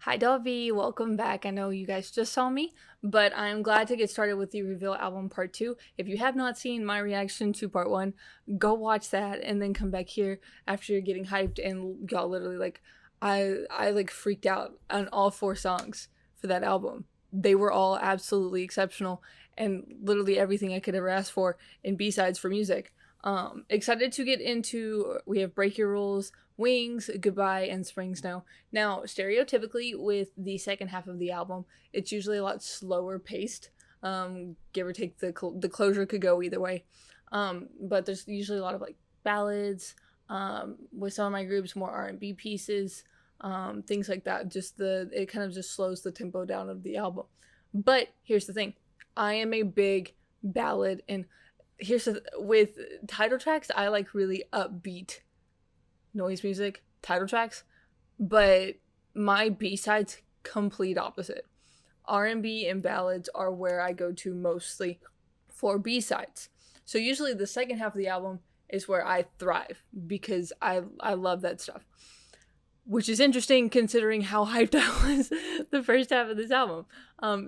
Hi, Delvi. Welcome back. I know you guys just saw me, but I'm glad to get started with the Reveal album part two. If you have not seen my reaction to part one, go watch that and then come back here after you're getting hyped and y'all literally I freaked out on all four songs for that album. They were all absolutely exceptional and literally everything I could ever ask for in B-sides for music. Excited to get into, we have Break Your Rules, Wings, Goodbye, and Spring Snow. Now, stereotypically with the second half of the album, it's usually a lot slower paced. Give or take, the closure could go either way. But there's usually a lot of like ballads, with some of my groups, more R&B pieces, things like that. It kind of just slows the tempo down of the album. But here's the thing, I am a big ballad and with title tracks, I like really upbeat noise music title tracks, but my B-sides complete opposite. R&B and ballads are where I go to mostly for B-sides. So usually the second half of the album is where I thrive because I love that stuff. Which is interesting considering how hyped I was the first half of this album.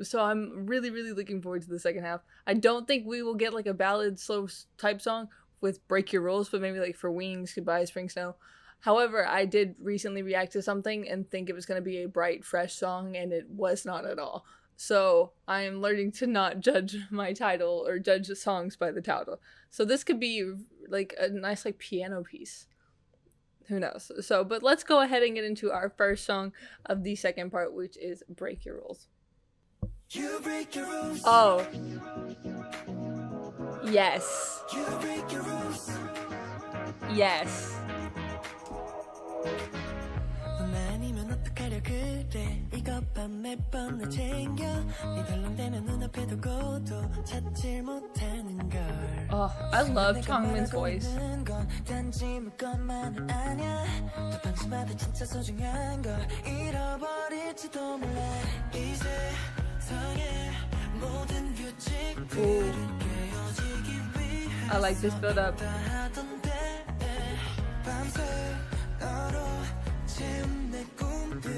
So I'm really, really looking forward to the second half. I don't think we will get like a ballad slow type song with Break Your Rules, but maybe like for Wings, Goodbye, Spring Snow. However, I did recently react to something and think it was going to be a bright, fresh song, and it was not at all. So I am learning to not judge my title or judge the songs by the title. So this could be like a nice like piano piece. Who knows? So, but let's go ahead and get into our first song of the second part, which is Break Your Rules. You break your rules. Oh. Yes. You break your rules. Yes. 아니면 어떡하려 그래 이것만 매번 날 챙겨 네 덜렁대면 눈앞에 두고도 찾질 못하는 걸. Oh, I love Changmin's voice. 단지 물것만은 아냐 또 방심하다 진짜 소중한 걸 잃어버릴지도 몰라 이 세상의 모든 규칙들은 깨어지기 위해 I like this build up. 밤새 너로 채운 내 꿈들을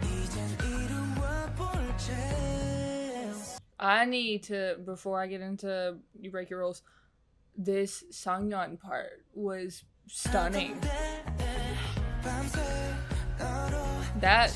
이젠 이루어볼 chance. I need to, before I get into You Break Your Rules, this Sangyeon part was stunning. That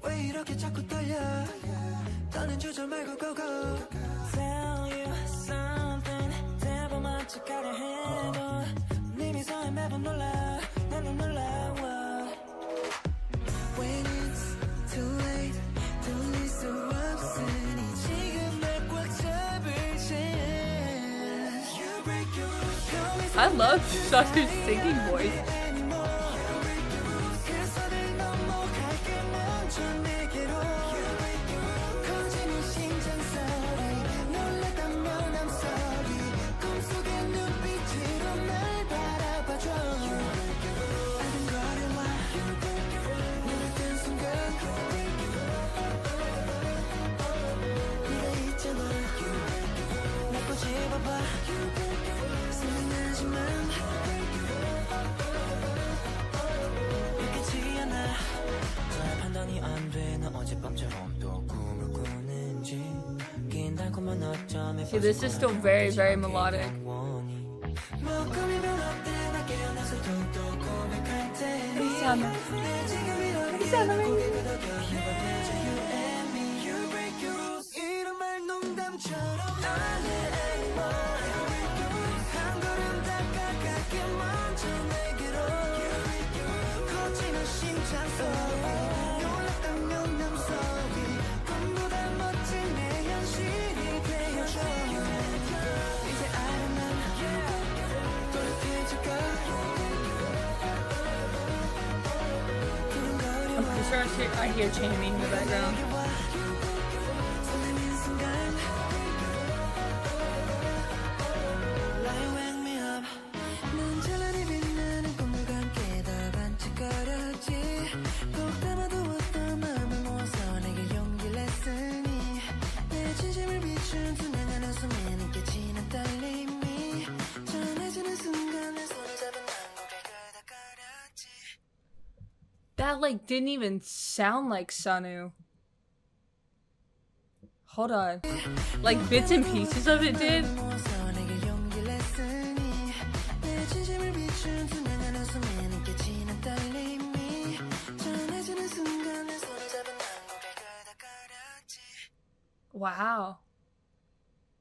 왜 이렇게 자꾸 떨려 떠는 주저 말고 go go Tell you something 대범한 척하려 해도 네 미소에 매번 놀라 나는 놀라워 When it's too late 돌릴 수 없으니 지금 날 꽉 잡을 chance You break your rules I love Shotter's singing voice. See, this is still very, very melodic. for sure I hear chanting in the background. 설레는 순간 Like wake me up 난 찬란히 빛나는 꿈과 함께 다 반짝거렸지 꼭 담아두었던 마음을 모아서 내게 용기를 냈으니 내 진심을 비춘 투명한 웃음에 느껴지는 떨림이 전해지는 순간 내 손을 잡은 난 고개를 끄덕거렸지. That like didn't even sound like Sunu. Hold on. Like bits and pieces of it did. Wow.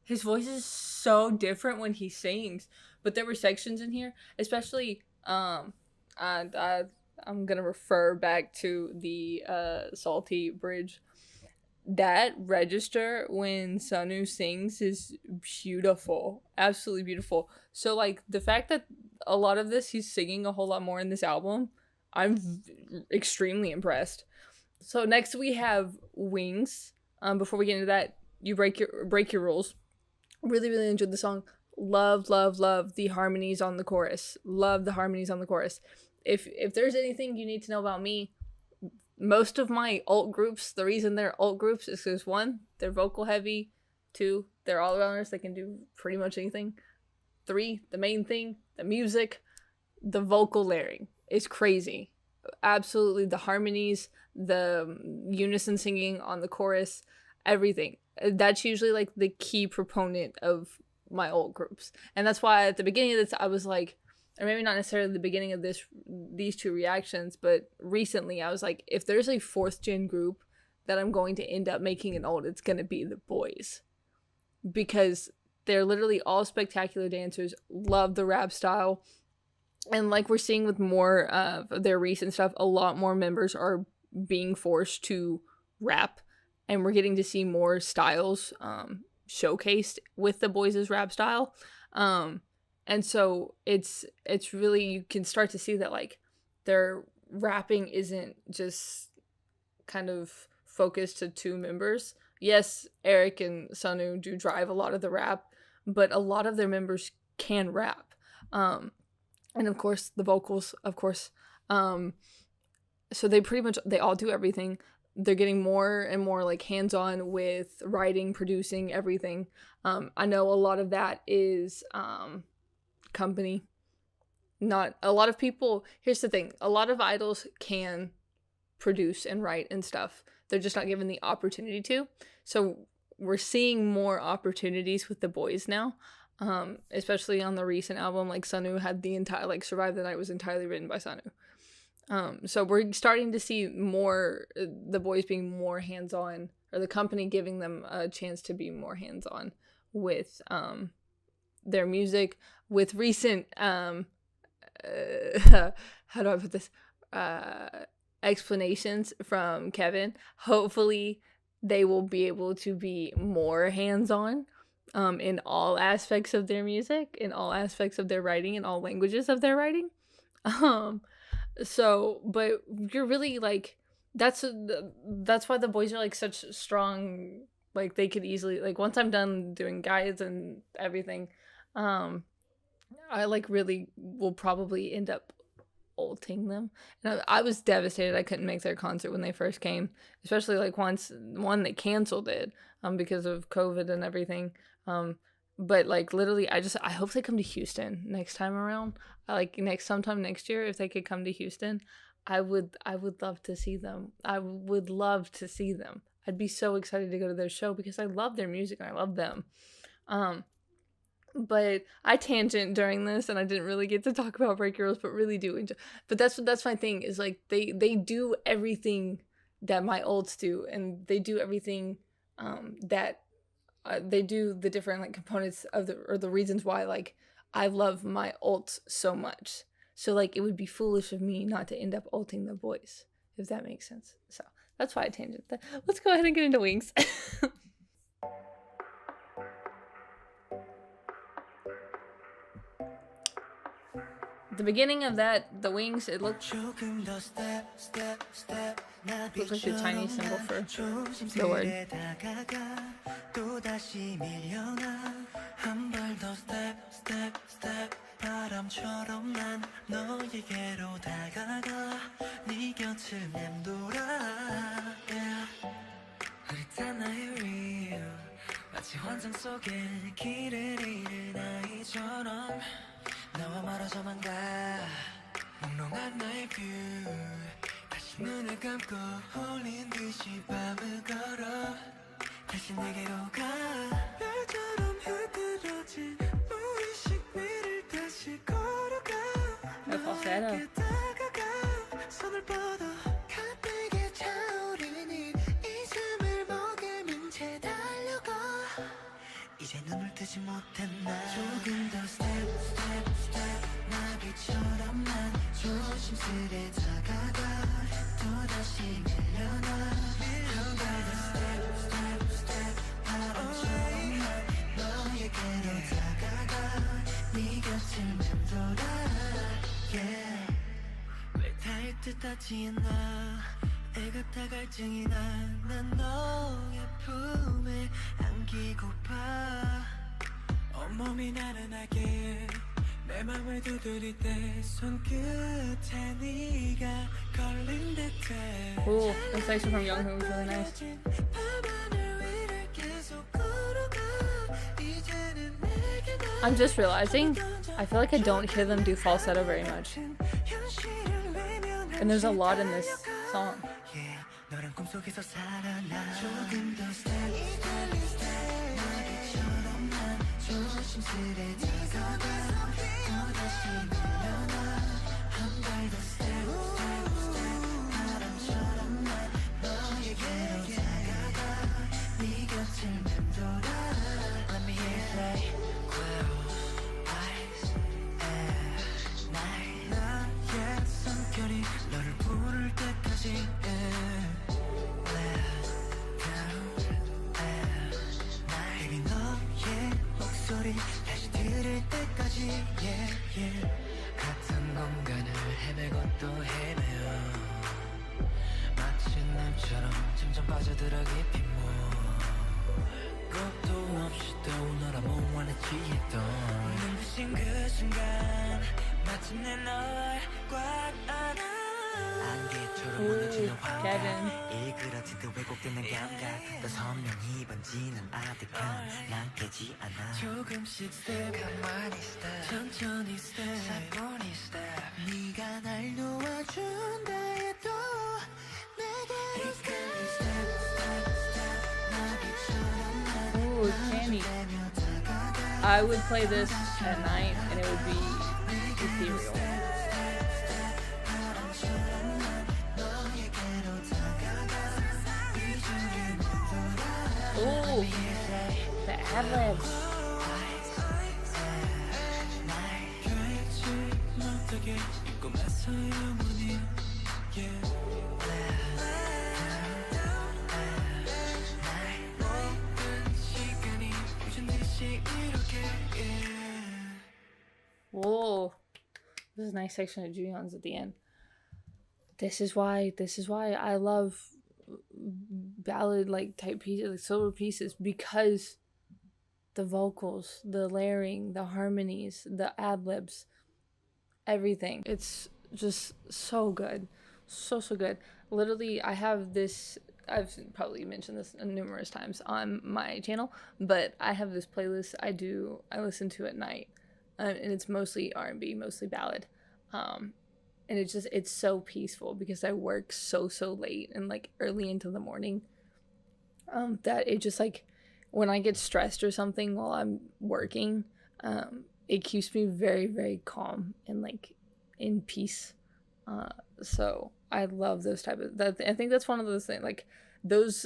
His voice is so different when he sings. But there were sections in here, especially I'm gonna refer back to the Salty Bridge. That register when Sunu sings is beautiful. Absolutely beautiful. So like the fact that a lot of this he's singing a whole lot more in this album, I'm extremely impressed. So next we have Wings. Before we get into that, you break your rules. Really enjoyed the song. Love the harmonies on the chorus. Love the harmonies on the chorus. If there's anything you need to know about me, most of my alt groups, the reason they're alt groups is because 1, they're vocal heavy. 2, they're all arounders. They can do pretty much anything. 3, the main thing, the music, the vocal layering is crazy. Absolutely, the harmonies, the unison singing on the chorus, everything. That's usually like the key proponent of my alt groups, and that's why at the beginning of this I was like, or maybe not necessarily the beginning of these two reactions, but recently I was like, if there's a 4th gen group that I'm going to end up making an alt, it's gonna be the Boyz, because they're literally all spectacular dancers, love the rap style, and like we're seeing with more of their recent stuff, a lot more members are being forced to rap, and we're getting to see more styles showcased with the Boyz' rap style. And so it's really, you can start to see that like their rapping isn't just kind of focused to 2 members. Yes, Eric and Sunu do drive a lot of the rap, but a lot of their members can rap. And of course the vocals, of course. So they all do everything. They're getting more and more like hands-on with writing, producing, everything. I know a lot of that is company. Not a lot of people. Here's the thing, a lot of idols can produce and write and stuff, they're just not given the opportunity to. So we're seeing more opportunities with the Boyz now, especially on the recent album. Like Sunu had the entire, like Survive the Night was entirely written by Sunu. So we're starting to see more, the Boyz being more hands-on, or the company giving them a chance to be more hands-on with their music, with recent how do I put this, explanations from Kevin. Hopefully they will be able to be more hands-on in all aspects of their music, in all aspects of their writing, in all languages of their writing. So but you're really like, that's why the Boyz are like such strong, like they could easily, like once I'm done doing guides and everything, I like really will probably end up alting them. And I was devastated I couldn't make their concert when they first came, especially like one they canceled it because of COVID and everything. But like literally I hope they come to Houston next time around. Sometime next year, if they could come to Houston, I would love to see them. I would love to see them. I'd be so excited to go to their show because I love their music and I love them. But I tangent during this and I didn't really get to talk about Break Your Rules, but really do enjoy. But that's my thing, is like they do everything that my ults do, and they do everything that they do the different like components of the reasons why like I love my ults so much. So like it would be foolish of me not to end up ulting the Boyz, if that makes sense. So that's why I tangent that. Let's go ahead and get into Wings. The beginning of that, the Wings, it looked 조금 더 step Looks like the Chinese symbol for the word. 또다시 밀려나 한 발 더 step step step 바람처럼 난 너에게로 다가가 네 곁을 맴돌아 yeah. 흐릿한 나의 real 마치 환상 속에 길을 잃은 아이처럼 나와 멀어져만 가 몽롱한 나의 view 다시 눈을 감고 홀린 듯이 밤을 걸어 다시 내게로 가 별처럼 흐드러진 무의식 위를 다시 걸어가 너에게 다가가 손을 뻗어 가쁘게 차오르는 이 숨을 머금은 채 달려가 이제 눈을 뜨지 못한 나 조금 더 step step step 나비처럼 난 조심스레 다가가 또다시 밀려나 한 발 더 step step step 바람처럼 난 너에게로 다가가 네 곁을 맴돌아 yeah. 왜 닿을 듯 하지 않아 애같아 갈증이 난 너의 품에 안기고파 온몸이 나른하게 내 맘을 두드릴 때 손끝에 네가 걸린 듯해 Cool. This section from Young Who was really nice. I'm just realizing, I feel like I don't hear them do falsetto very much. And there's a lot in this song. Let me hear you say 나의 숨결이 너를 부를 때까지 Baby 너의 목소리 다시 들을 때까지 yeah, yeah. 같은 공간을 헤매고 또 헤매어 마치 남처럼 점점 빠져들어 깊이 겁도 없이 또 너라 몽환에 취했던 눈부신 그 순간 마침내 널 꽉 안아 안개처럼 무너지는 환각 일그러지듯 왜곡되는 감각 더 선명히 번지는 아득함 난 깨지 않아 조금씩 step 가만히 step 천천히 step 사뿐히 step 네가 날 놓아준다 해도 내게 step step step 나비처럼 Ooh, Candy. I would play this at night and it would be ethereal. Ooh, the ad-libs. Whoa, this is a nice section of Juyeon's at the end. This is why I love ballad like type pieces, like solo pieces, because the vocals, the layering, the harmonies, the ad-libs, everything. It's just so good. So good. Literally, I have this, I've probably mentioned this numerous times on my channel, but I have this playlist I listen to at night. And it's mostly R&B, mostly ballad. And it's so peaceful because I work so late and like early into the morning. That it just like, when I get stressed or something while I'm working, it keeps me very calm and like in peace. So I love those type of, that. I think that's one of those things, like those,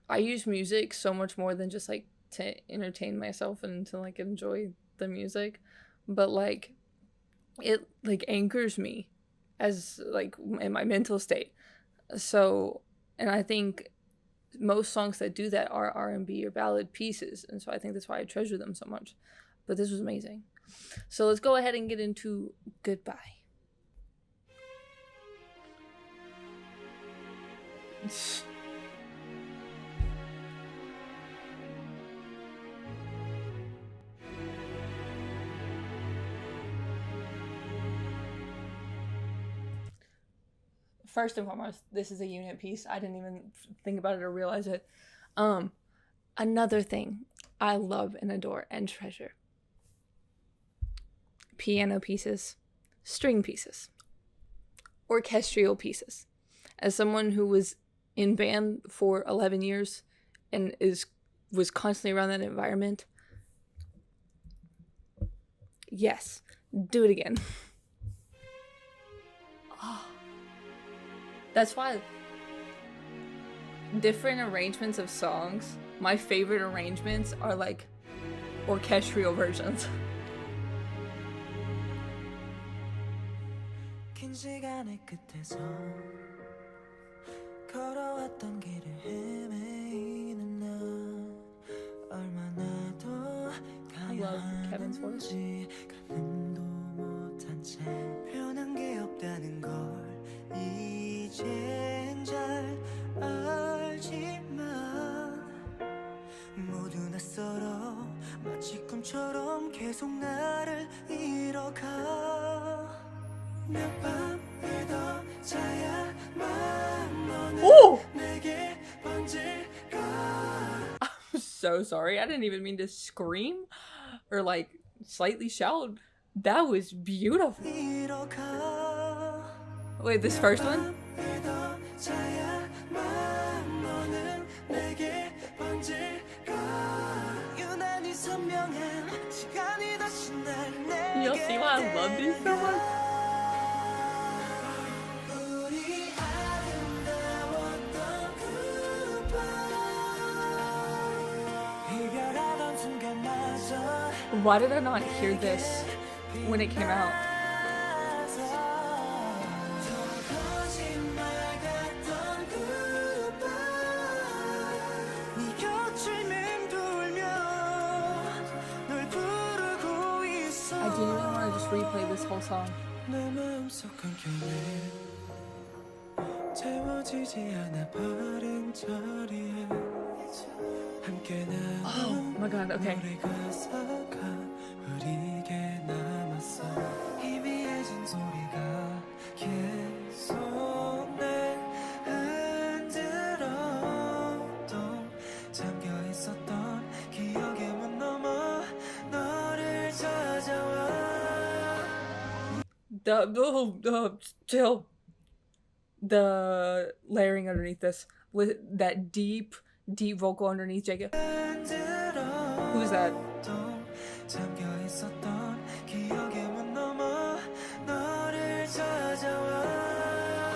I use music so much more than just like to entertain myself and to like enjoy the music, but like it like anchors me as like in my mental state. So, and I think most songs that do that are R&B or ballad pieces, and so I think that's why I treasure them so much. But this was amazing. So let's go ahead and get into Goodbye. First and foremost, this is a unit piece. I didn't even think about it or realize it. Another thing I love and adore and treasure: piano pieces, string pieces, orchestral pieces. As someone who was in band for 11 years and was constantly around that environment, yes, do it again. Oh. That's why different arrangements of songs, my favorite arrangements are like orchestral versions. 긴 시간의 끝에서 걸어왔던 길을 헤매이는 나 얼마나 더 가야 하는지 가늠도 못한 채 변한 게 없다는 걸 이젠 잘 알지만 모두 낯설어 마치 꿈처럼 계속 나를 잃어가 몇 밤을 더 자야만 너는 내게 번질까. I'm so sorry. I didn't even mean to scream or like slightly shout. That was beautiful. Wait, this first one? You'll see why I love these so much. Why did I not hear this when it came out? I genuinely want to just replay this whole song. Oh my god, okay. The layering underneath this with that deep vocal underneath Jacob. Who's that?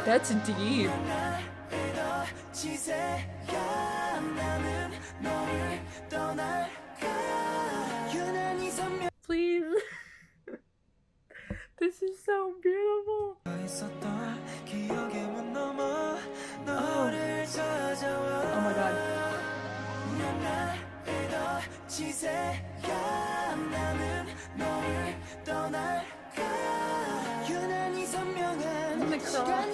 That's deep. Please. This is so beautiful. Oh my god. I'm gonna cry.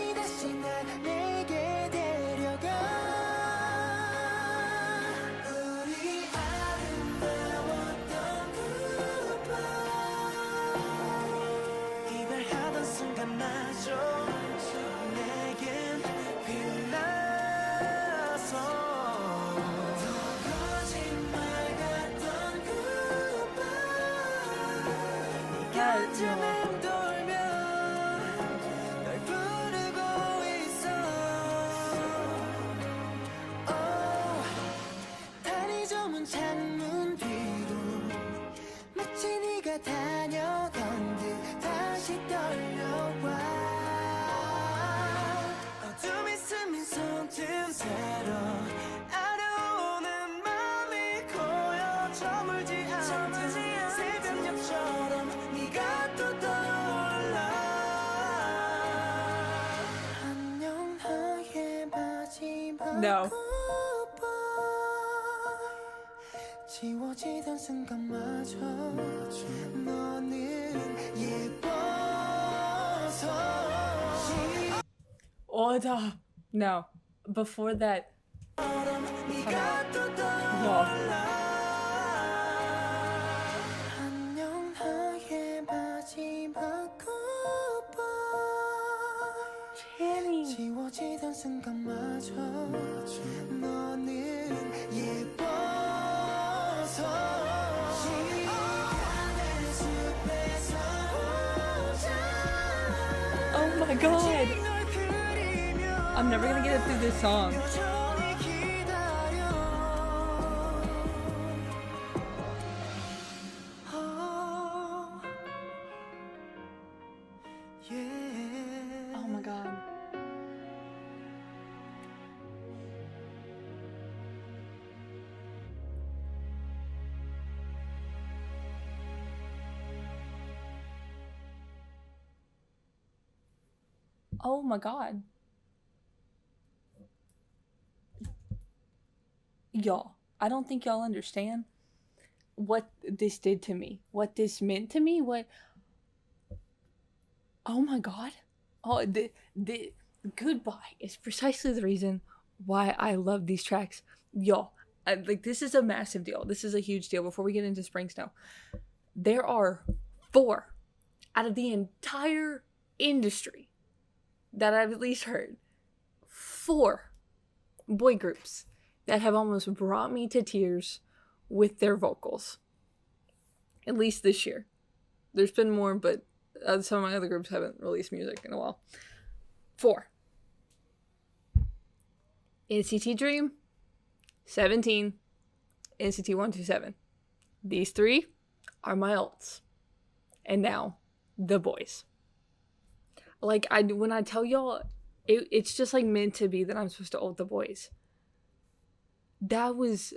No. Oh, no. before that, y'all. 지워지던 순간마저 너는 예뻐서 Oh my god! I'm never gonna get it through this song. Oh my god. Oh my god. Y'all, I don't think y'all understand what this did to me. What this meant to me. What. Oh my god. Oh, the Goodbye is precisely the reason why I love these tracks. Y'all, like, this is a massive deal. This is a huge deal. Before we get into Spring Snow, there are 4 out of the entire industry that I've at least heard, 4 boy groups that have almost brought me to tears with their vocals. At least this year. There's been more, but some of my other groups haven't released music in a while. 4. NCT Dream, 17, NCT 127. These 3 are my ults. And now, the Boyz. Like, when I tell y'all, it's just like meant to be that I'm supposed to ult the Boyz. That was,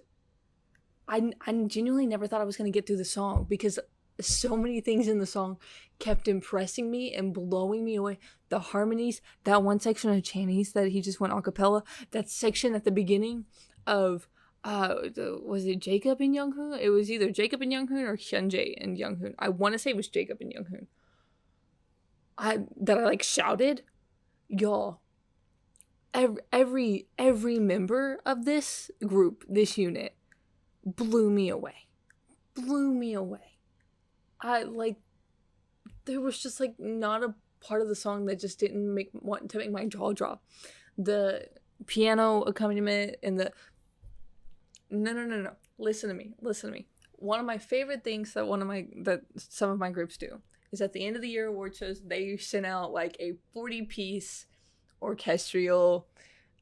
I genuinely never thought I was going to get through the song, because so many things in the song kept impressing me and blowing me away. The harmonies, that one section of Channy's that he just went a cappella, that section at the beginning of, was it Jacob and Younghoon? It was either Jacob and Younghoon or Hyunjae and Younghoon. I want to say it was Jacob and Younghoon. That I like shouted. Y'all, every member of this group, this unit, blew me away. Blew me away. There was just like not a part of the song that just didn't want to make my jaw drop. The piano accompaniment and the no. Listen to me. One of my favorite things that some of my groups do is at the end of the year award shows, they send out like a 40-piece orchestral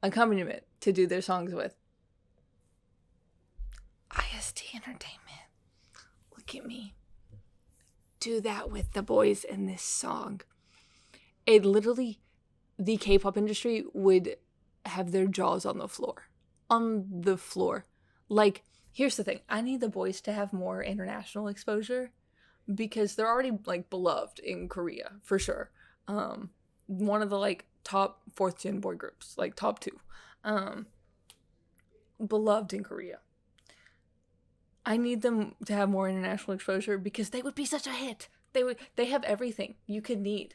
accompaniment to do their songs with. IST Entertainment, look at me. Do that with the Boyz in this song. It literally, the K-pop industry would have their jaws on the floor. On the floor. Like, here's the thing. I need the Boyz to have more international exposure, because they're already like beloved in Korea for sure. One of the like top 4th gen boy groups, like top 2, beloved in Korea. I need them to have more international exposure, because they would be such a hit. They have everything you could need.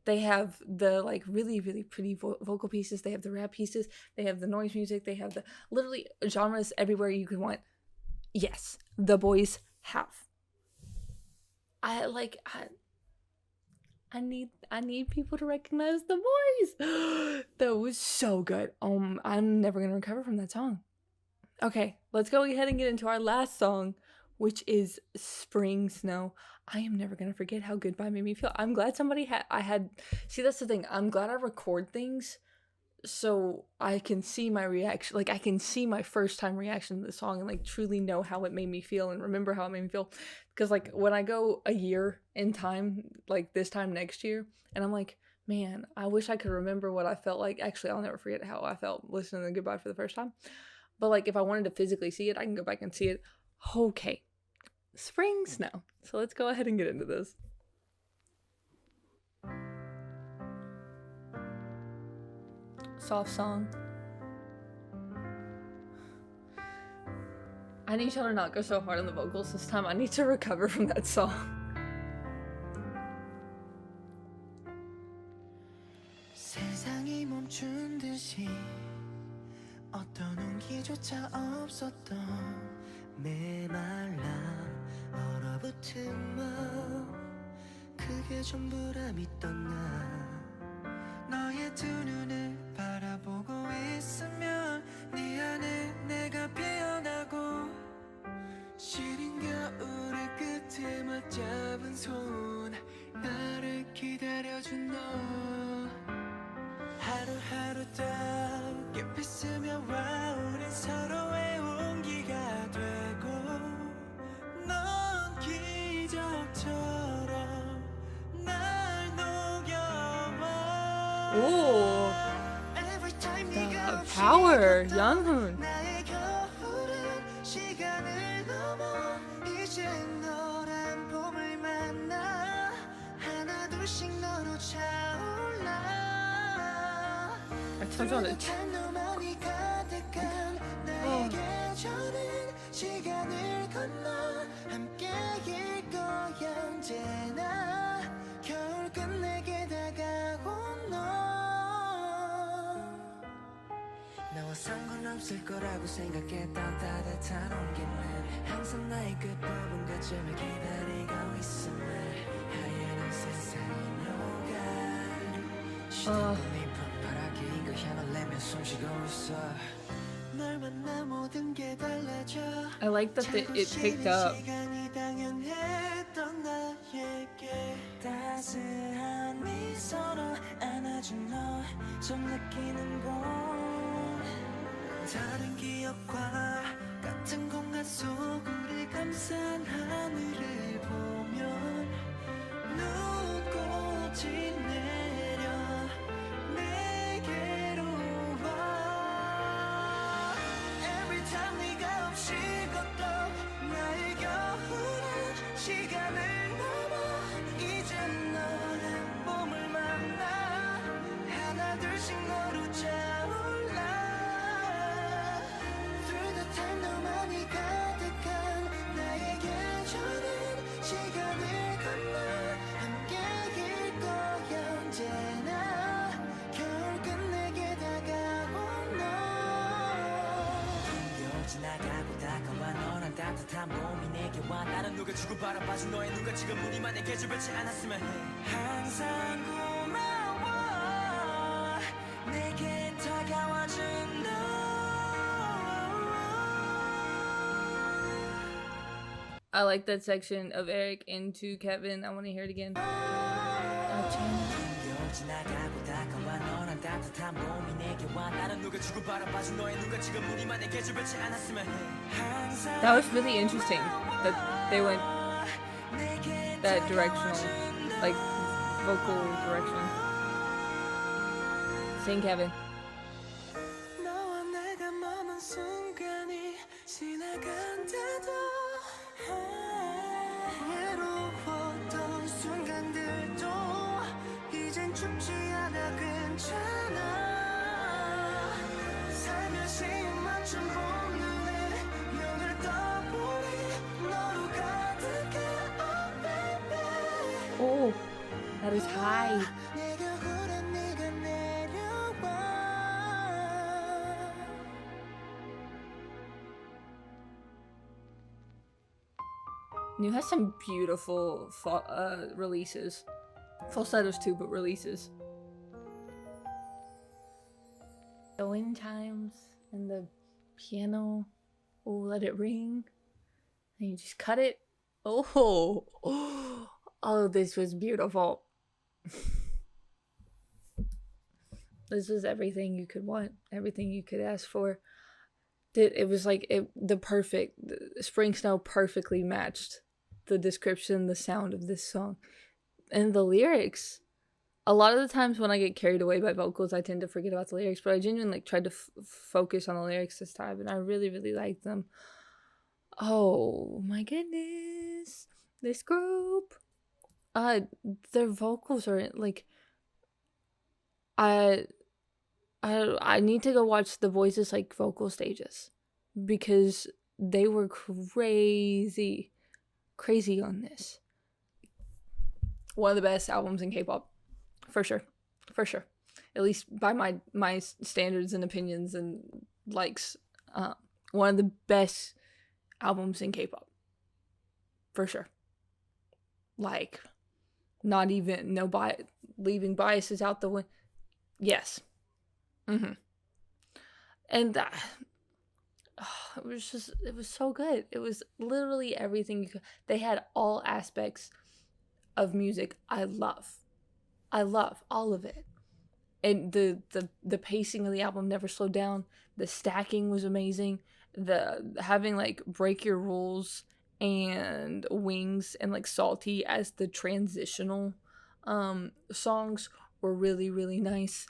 They have the like really, really pretty vocal pieces. They have the rap pieces. They have the noise music. They have the literally genres everywhere you could want. Yes, the Boyz have. I need people to recognize the Boyz. That was so good. I'm never gonna recover from that song. Okay, let's go ahead and get into our last song, which is Spring Snow. I am never gonna forget how Goodbye made me feel. I'm glad see, that's the thing. I'm glad I record things so I can see my reaction. Like, I can see my first time reaction to the song and like truly know how it made me feel and remember how it made me feel. Because like when I go a year in time, like this time next year, and I'm like, man, I wish I could remember what I felt like. Actually, I'll never forget how I felt listening to Goodbye for the first time. But like, if I wanted to physically see it, I can go back and see it. Okay, Spring Snow. So let's go ahead and get into this. Soft song. I need y'all to not go so hard on the vocals this time. I need to recover from that song. 세상이 멈춘 듯이 어떤 온기조차 없었던 메말라 얼어붙은 마음 그게 전부라 믿던 나 너의 두 눈을 바라보고 있으면 네 안에 내가 피어나고 시린 겨울의 끝에 맞잡은 손 나를 기다려준 너 하루하루 더 깊이 스며와 우린 서로의 온기가 되고 넌 기적처럼 날 녹여와 Ooh, Every time the 네가 power, 없이 Younghoon. 나의 겨울은 시간을 넘어 이제 너란 봄을 만나 하나 둘씩 너로 차올라 I told y'all to 너만이 가득한 나의 계절은 시간을 건너 함께일 거야 언제나 겨울 끝내게 다가온 너 나와 상관없을 거라고 생각했던 따뜻한 온기는 항상 나의 끝부분 그쯤을 기다리고 있음을 하얀 세상이 녹아 시도가 깊은 바라기인 걸 향을 내며 숨쉬고 있어 널 만나 모든 게 달라져 I like that it picked up. 시간이 당연했던 나에게 따스한 미소로 안아준 너 좀 느끼는 봄 다른 기억과 같은 공간 속 우리 감싼 하늘을 보면 눈꽃이 내려 내게로 와 Every time 네가 없이 걷던 나의 겨울은 시간을 넘어 이제 너는 봄을 만나 하나 둘씩 너로 차올라 Through the time 너만이 가득한 나의 계절은 시간을 건너 함께일 거야 언제나 겨울 끝내게 다가온 너 겨울 지나가고 다가와 너란 따뜻한 봄이 내게 와 나는 누가 주고 바라봐준 너의 눈과 지금 우리만 내게 주변치 않았으면 해 항상 고마워 내게 다가와준 너 I like that section of Eric into Kevin. I want to hear it again. 지나가고 다가와 너란 따뜻한 봄이 내게 와 나는 누가 주고 바라봐준 너의 눈과 지금 우리만 내게 주변치 않았으면 해 That was really interesting that they went that directional, like vocal direction. Sing, Kevin. 너와 내가 머문 순간이 지나간다도 외로웠던 순간들도 이젠 춥지 않아 괜찮아 살며시 맞춘 봄눈에 눈을 떠보니 너로 가득해 Oh baby Oh, that is high. 내 겨울에 네가 내려와 New has some beautiful releases. Falsettos too, but releases. The wind chimes and the piano. Oh, let it ring. And you just cut it. Oh, oh, this was beautiful. This was everything you could want, everything you could ask for. It was like the spring snow perfectly matched the description, the sound of this song, and the lyrics. A lot of the times when I get carried away by vocals, I tend to forget about the lyrics, but I genuinely tried to focus on the lyrics this time, and I really, really liked them. Oh my goodness, this group. Their vocals are like. I need to go watch the Boyz' like vocal stages because they were crazy on this. One of the best albums in K-pop, for sure. At least by my standards and opinions and likes one of the best albums in K-pop, for sure. Like, not even leaving biases out the window. Yes. And it was so good. It was literally everything they had all aspects of music I love all of it. And the pacing of the album never slowed down. The stacking was amazing. The having like Break Your Rules and Wings and like Salty as the transitional songs were really, really nice.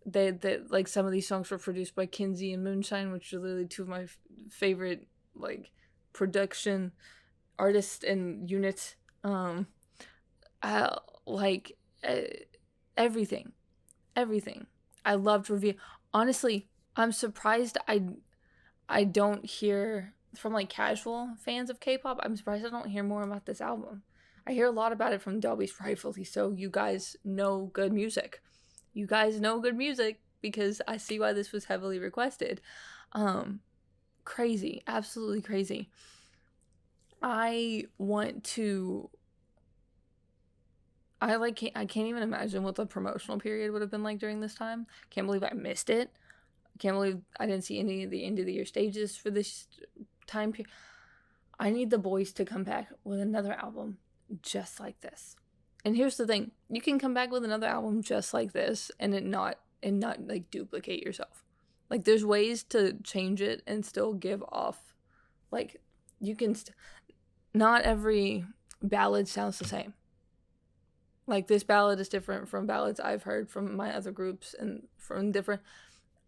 They like some of these songs were produced by Kinsey and Moonshine, which are literally two of my favorite like production artists and units. Everything. I loved Review. Honestly, I'm surprised I don't hear from like casual fans of K-pop. I'm surprised I don't hear more about this album. I hear a lot about it from Dolby's, rightfully so. You guys know good music. Because I see why this was heavily requested. Crazy, absolutely crazy. I can't even imagine what the promotional period would have been like during this time. Can't believe I missed it. Can't believe I didn't see any of the end of the year stages for this time period. I need the Boyz to come back with another album just like this. And here's the thing. You can come back with another album just like this and not like duplicate yourself. Like there's ways to change it and still give off like you can not every ballad sounds the same. Like this ballad is different from ballads I've heard from my other groups and from different.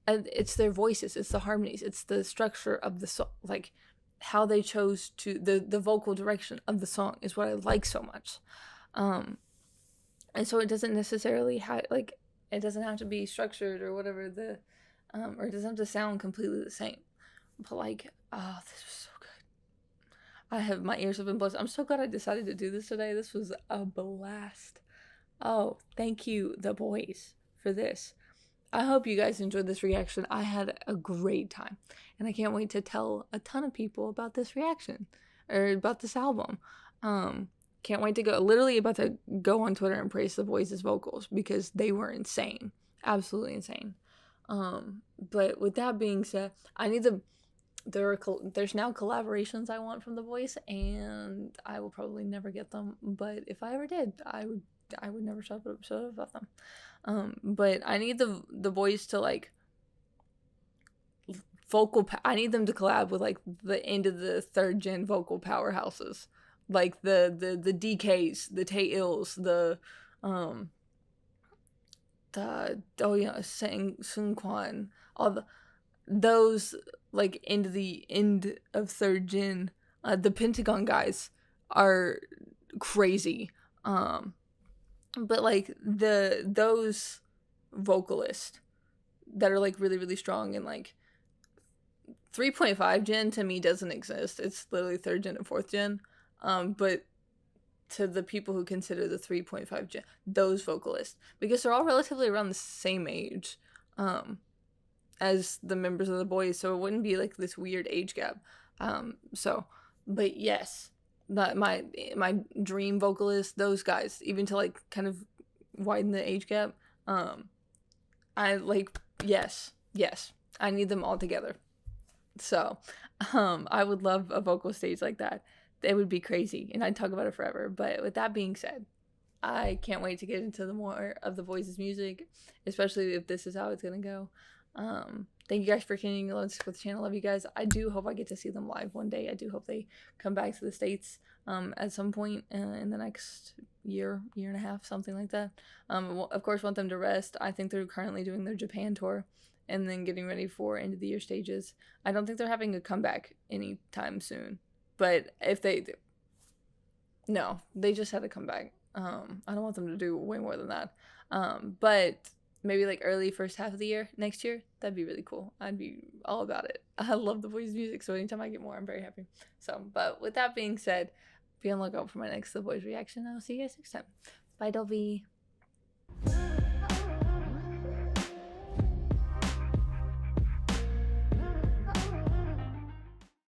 And it's their voices, it's the harmonies, it's the structure of the song, like how they chose to the vocal direction of the song is what I like so much. And so it doesn't necessarily it doesn't have to be structured or whatever or it doesn't have to sound completely the same. But like, oh, this was so good. My ears have been blessed. I'm so glad I decided to do this today. This was a blast. Oh, thank you, the Boyz, for this. I hope you guys enjoyed this reaction. I had a great time. And I can't wait to tell a ton of people about this reaction. Or about this album. Can't wait to go on Twitter and praise the Boyz' vocals. Because they were insane. Absolutely insane. But with that being said, there's now collaborations I want from the Boyz. And I will probably never get them. But if I ever did, I would never shut up about them. But I need the Boyz to like I need them to collab with like the end of the third gen vocal powerhouses, like the DKs, the Taeils, Seungkwan, all those like end of third gen. The Pentagon guys are crazy. But like those vocalists that are like really, really strong and like 3.5 gen to me doesn't exist. It's literally third gen and fourth gen. But to the people who consider the 3.5 gen, those vocalists, because they're all relatively around the same age as the members of the Boyz, so it wouldn't be like this weird age gap. But yes. My dream vocalist, those guys, even to like kind of widen the age gap, I like yes, I need them all together. So I would love a vocal stage like that. It would be crazy, and I'd talk about it forever. But with that being said, I can't wait to get into the more of the Boyz' music, especially if this is how it's gonna go. Thank you guys for tuning in with the channel. Love you guys. I do hope I get to see them live one day. I do hope they come back to the States at some point in the next year and a half, something like that. Of course, want them to rest. I think they're currently doing their Japan tour and then getting ready for end of the year stages. I don't think they're having a comeback anytime soon. But if they do, no, they just had to come back. I don't want them to do way more than that. But maybe like early first half of the year next year, that'd be really cool. I'd be all about it. I love the Boyz music, so anytime I get more, I'm very happy. So, but with that being said, be on the lookout for my next The Boyz reaction. I'll see you guys next time. Bye, Dolby.